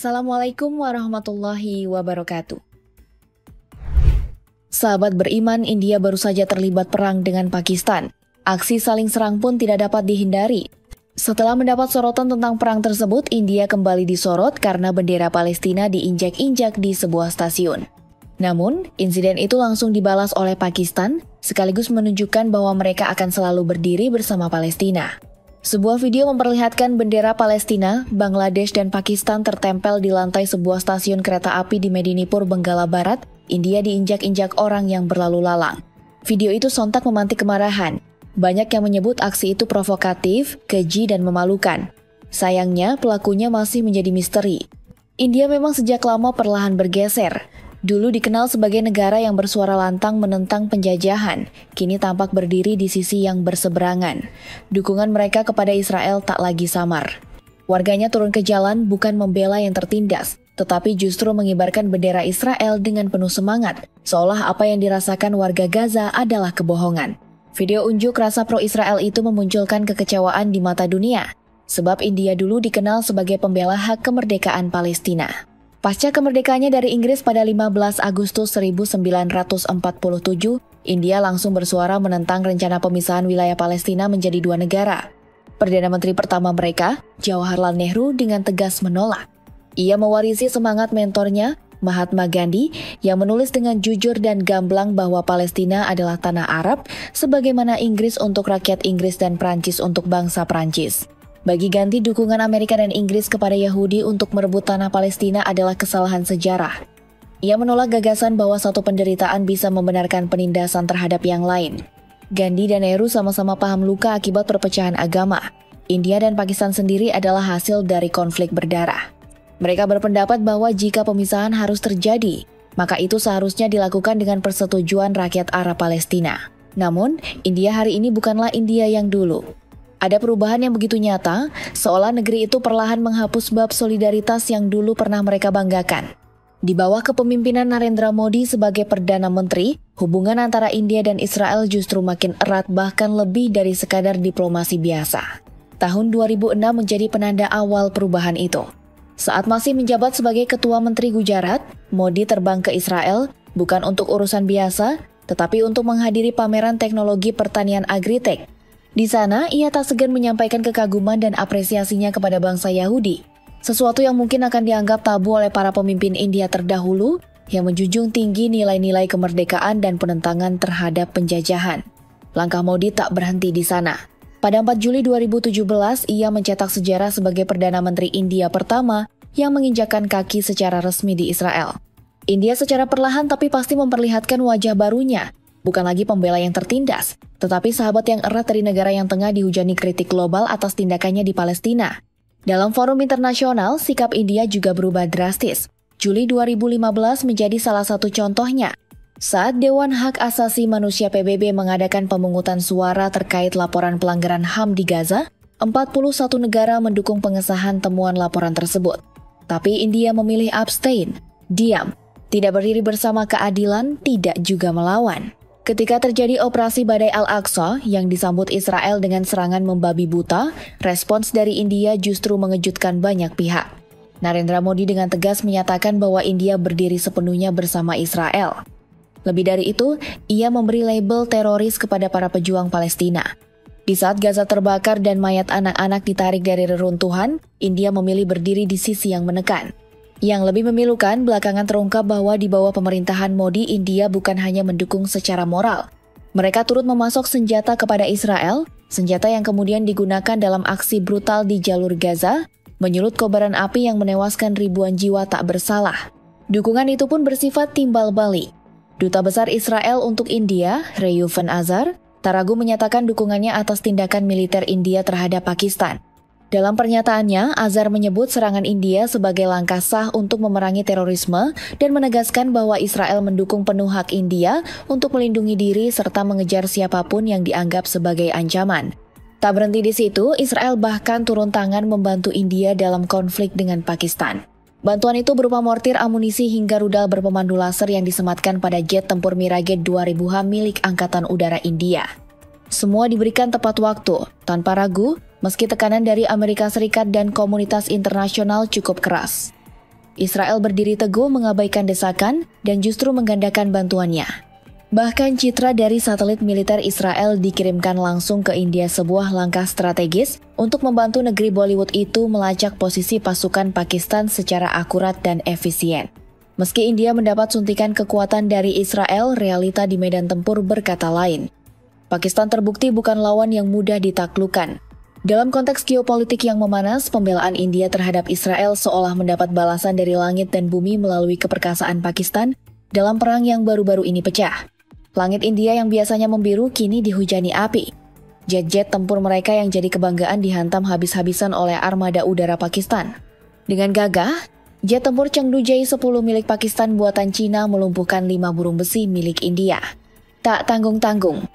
Assalamualaikum warahmatullahi wabarakatuh. Sahabat beriman, India baru saja terlibat perang dengan Pakistan. Aksi saling serang pun tidak dapat dihindari. Setelah mendapat sorotan tentang perang tersebut, India kembali disorot karena bendera Palestina diinjak-injak di sebuah stasiun. Namun, insiden itu langsung dibalas oleh Pakistan, sekaligus menunjukkan bahwa mereka akan selalu berdiri bersama Palestina. Sebuah video memperlihatkan bendera Palestina, Bangladesh, dan Pakistan tertempel di lantai sebuah stasiun kereta api di Medinipur, Benggala Barat. India diinjak-injak orang yang berlalu lalang. Video itu sontak memantik kemarahan. Banyak yang menyebut aksi itu provokatif, keji, dan memalukan. Sayangnya, pelakunya masih menjadi misteri. India memang sejak lama perlahan bergeser. Dulu dikenal sebagai negara yang bersuara lantang menentang penjajahan, kini tampak berdiri di sisi yang berseberangan. Dukungan mereka kepada Israel tak lagi samar. Warganya turun ke jalan bukan membela yang tertindas, tetapi justru mengibarkan bendera Israel dengan penuh semangat, seolah apa yang dirasakan warga Gaza adalah kebohongan. Video unjuk rasa pro-Israel itu memunculkan kekecewaan di mata dunia, sebab India dulu dikenal sebagai pembela hak kemerdekaan Palestina. Pasca kemerdekaannya dari Inggris pada 15 Agustus 1947, India langsung bersuara menentang rencana pemisahan wilayah Palestina menjadi dua negara. Perdana Menteri pertama mereka, Jawaharlal Nehru, dengan tegas menolak. Ia mewarisi semangat mentornya, Mahatma Gandhi, yang menulis dengan jujur dan gamblang bahwa Palestina adalah tanah Arab, sebagaimana Inggris untuk rakyat Inggris dan Prancis untuk bangsa Prancis. Bagi Gandhi, dukungan Amerika dan Inggris kepada Yahudi untuk merebut tanah Palestina adalah kesalahan sejarah. Ia menolak gagasan bahwa satu penderitaan bisa membenarkan penindasan terhadap yang lain. Gandhi dan Nehru sama-sama paham luka akibat perpecahan agama. India dan Pakistan sendiri adalah hasil dari konflik berdarah. Mereka berpendapat bahwa jika pemisahan harus terjadi, maka itu seharusnya dilakukan dengan persetujuan rakyat Arab Palestina. Namun, India hari ini bukanlah India yang dulu. Ada perubahan yang begitu nyata, seolah negeri itu perlahan menghapus bab solidaritas yang dulu pernah mereka banggakan. Di bawah kepemimpinan Narendra Modi sebagai Perdana Menteri, hubungan antara India dan Israel justru makin erat, bahkan lebih dari sekadar diplomasi biasa. Tahun 2006 menjadi penanda awal perubahan itu. Saat masih menjabat sebagai Ketua Menteri Gujarat, Modi terbang ke Israel bukan untuk urusan biasa, tetapi untuk menghadiri pameran teknologi pertanian Agritech. Di sana, ia tak segan menyampaikan kekaguman dan apresiasinya kepada bangsa Yahudi, sesuatu yang mungkin akan dianggap tabu oleh para pemimpin India terdahulu yang menjunjung tinggi nilai-nilai kemerdekaan dan penentangan terhadap penjajahan. Langkah Modi tak berhenti di sana. Pada 4 Juli 2017, ia mencetak sejarah sebagai Perdana Menteri India pertama yang menginjakkan kaki secara resmi di Israel. India secara perlahan tapi pasti memperlihatkan wajah barunya, bukan lagi pembela yang tertindas, tetapi sahabat yang erat dari negara yang tengah dihujani kritik global atas tindakannya di Palestina. Dalam forum internasional, sikap India juga berubah drastis. Juli 2015 menjadi salah satu contohnya. Saat Dewan Hak Asasi Manusia PBB mengadakan pemungutan suara terkait laporan pelanggaran HAM di Gaza, 41 negara mendukung pengesahan temuan laporan tersebut. Tapi India memilih abstain, diam, tidak berdiri bersama keadilan, tidak juga melawan. Ketika terjadi operasi Badai Al-Aqsa yang disambut Israel dengan serangan membabi buta, respons dari India justru mengejutkan banyak pihak. Narendra Modi dengan tegas menyatakan bahwa India berdiri sepenuhnya bersama Israel. Lebih dari itu, ia memberi label teroris kepada para pejuang Palestina. Di saat Gaza terbakar dan mayat anak-anak ditarik dari reruntuhan, India memilih berdiri di sisi yang menekan. Yang lebih memilukan, belakangan terungkap bahwa di bawah pemerintahan Modi, India bukan hanya mendukung secara moral. Mereka turut memasok senjata kepada Israel, senjata yang kemudian digunakan dalam aksi brutal di jalur Gaza, menyulut kobaran api yang menewaskan ribuan jiwa tak bersalah. Dukungan itu pun bersifat timbal balik. Duta Besar Israel untuk India, Reuven Azar, tak ragu menyatakan dukungannya atas tindakan militer India terhadap Pakistan. Dalam pernyataannya, Azhar menyebut serangan India sebagai langkah sah untuk memerangi terorisme dan menegaskan bahwa Israel mendukung penuh hak India untuk melindungi diri serta mengejar siapapun yang dianggap sebagai ancaman. Tak berhenti di situ, Israel bahkan turun tangan membantu India dalam konflik dengan Pakistan. Bantuan itu berupa mortir, amunisi hingga rudal berpemandu laser yang disematkan pada jet tempur Mirage 2000H milik Angkatan Udara India. Semua diberikan tepat waktu, tanpa ragu, meski tekanan dari Amerika Serikat dan komunitas internasional cukup keras. Israel berdiri teguh mengabaikan desakan dan justru menggandakan bantuannya. Bahkan citra dari satelit militer Israel dikirimkan langsung ke India, sebuah langkah strategis untuk membantu negeri Bollywood itu melacak posisi pasukan Pakistan secara akurat dan efisien. Meski India mendapat suntikan kekuatan dari Israel, realita di medan tempur berkata lain. Pakistan terbukti bukan lawan yang mudah ditaklukkan. Dalam konteks geopolitik yang memanas, pembelaan India terhadap Israel seolah mendapat balasan dari langit dan bumi melalui keperkasaan Pakistan dalam perang yang baru-baru ini pecah. Langit India yang biasanya membiru kini dihujani api. Jet-jet tempur mereka yang jadi kebanggaan dihantam habis-habisan oleh armada udara Pakistan. Dengan gagah, jet tempur Chengdu J-10 milik Pakistan buatan Cina melumpuhkan 5 burung besi milik India. Tak tanggung-tanggung,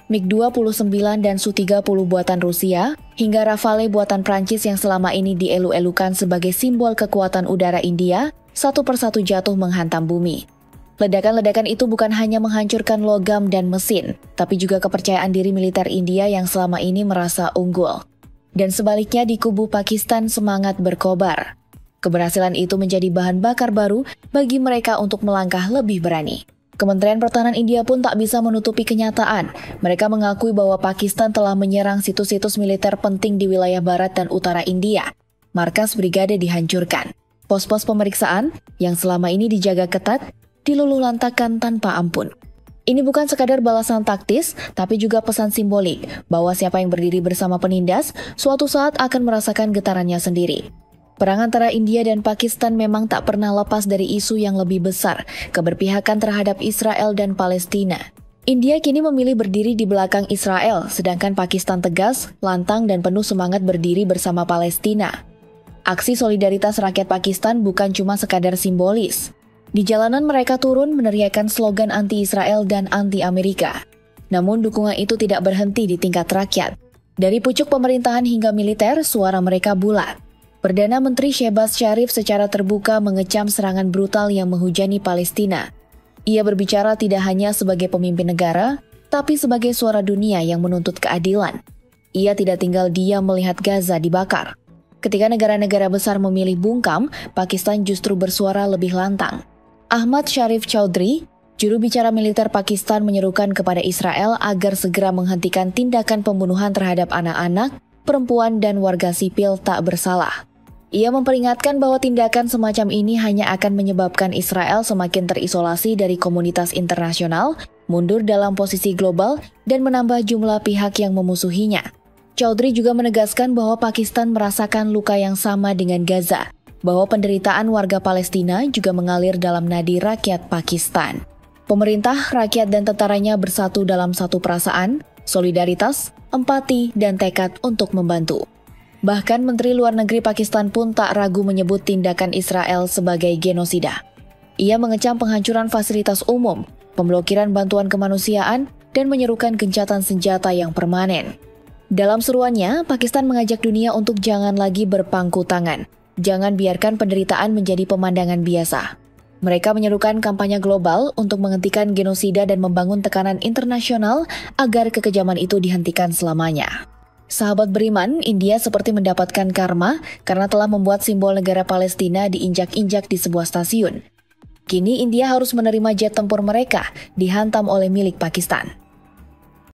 MiG-29 dan Su-30 buatan Rusia, hingga Rafale buatan Prancis yang selama ini dielu-elukan sebagai simbol kekuatan udara India, satu persatu jatuh menghantam bumi. Ledakan-ledakan itu bukan hanya menghancurkan logam dan mesin, tapi juga kepercayaan diri militer India yang selama ini merasa unggul. Dan sebaliknya di kubu Pakistan semangat berkobar. Keberhasilan itu menjadi bahan bakar baru bagi mereka untuk melangkah lebih berani. Kementerian Pertahanan India pun tak bisa menutupi kenyataan. Mereka mengakui bahwa Pakistan telah menyerang situs-situs militer penting di wilayah barat dan utara India. Markas brigade dihancurkan. Pos-pos pemeriksaan yang selama ini dijaga ketat diluluhlantakkan tanpa ampun. Ini bukan sekadar balasan taktis, tapi juga pesan simbolik bahwa siapa yang berdiri bersama penindas suatu saat akan merasakan getarannya sendiri. Perang antara India dan Pakistan memang tak pernah lepas dari isu yang lebih besar, keberpihakan terhadap Israel dan Palestina. India kini memilih berdiri di belakang Israel, sedangkan Pakistan tegas, lantang dan penuh semangat berdiri bersama Palestina. Aksi solidaritas rakyat Pakistan bukan cuma sekadar simbolis. Di jalanan mereka turun meneriakan slogan anti-Israel dan anti-Amerika. Namun dukungan itu tidak berhenti di tingkat rakyat. Dari pucuk pemerintahan hingga militer, suara mereka bulat. Perdana Menteri Shehbaz Sharif secara terbuka mengecam serangan brutal yang menghujani Palestina. Ia berbicara tidak hanya sebagai pemimpin negara, tapi sebagai suara dunia yang menuntut keadilan. Ia tidak tinggal diam melihat Gaza dibakar. Ketika negara-negara besar memilih bungkam, Pakistan justru bersuara lebih lantang. Ahmad Sharif Chowdhury, juru bicara militer Pakistan, menyerukan kepada Israel agar segera menghentikan tindakan pembunuhan terhadap anak-anak, perempuan, dan warga sipil tak bersalah. Ia memperingatkan bahwa tindakan semacam ini hanya akan menyebabkan Israel semakin terisolasi dari komunitas internasional, mundur dalam posisi global, dan menambah jumlah pihak yang memusuhinya. Chowdhury juga menegaskan bahwa Pakistan merasakan luka yang sama dengan Gaza, bahwa penderitaan warga Palestina juga mengalir dalam nadi rakyat Pakistan. Pemerintah, rakyat, dan tentaranya bersatu dalam satu perasaan, solidaritas, empati, dan tekad untuk membantu. Bahkan Menteri Luar Negeri Pakistan pun tak ragu menyebut tindakan Israel sebagai genosida. Ia mengecam penghancuran fasilitas umum, pemblokiran bantuan kemanusiaan, dan menyerukan gencatan senjata yang permanen. Dalam seruannya, Pakistan mengajak dunia untuk jangan lagi berpangku tangan. Jangan biarkan penderitaan menjadi pemandangan biasa. Mereka menyerukan kampanye global untuk menghentikan genosida dan membangun tekanan internasional agar kekejaman itu dihentikan selamanya. Sahabat beriman, India seperti mendapatkan karma karena telah membuat simbol negara Palestina diinjak-injak di sebuah stasiun. Kini India harus menerima jet tempur mereka dihantam oleh milik Pakistan.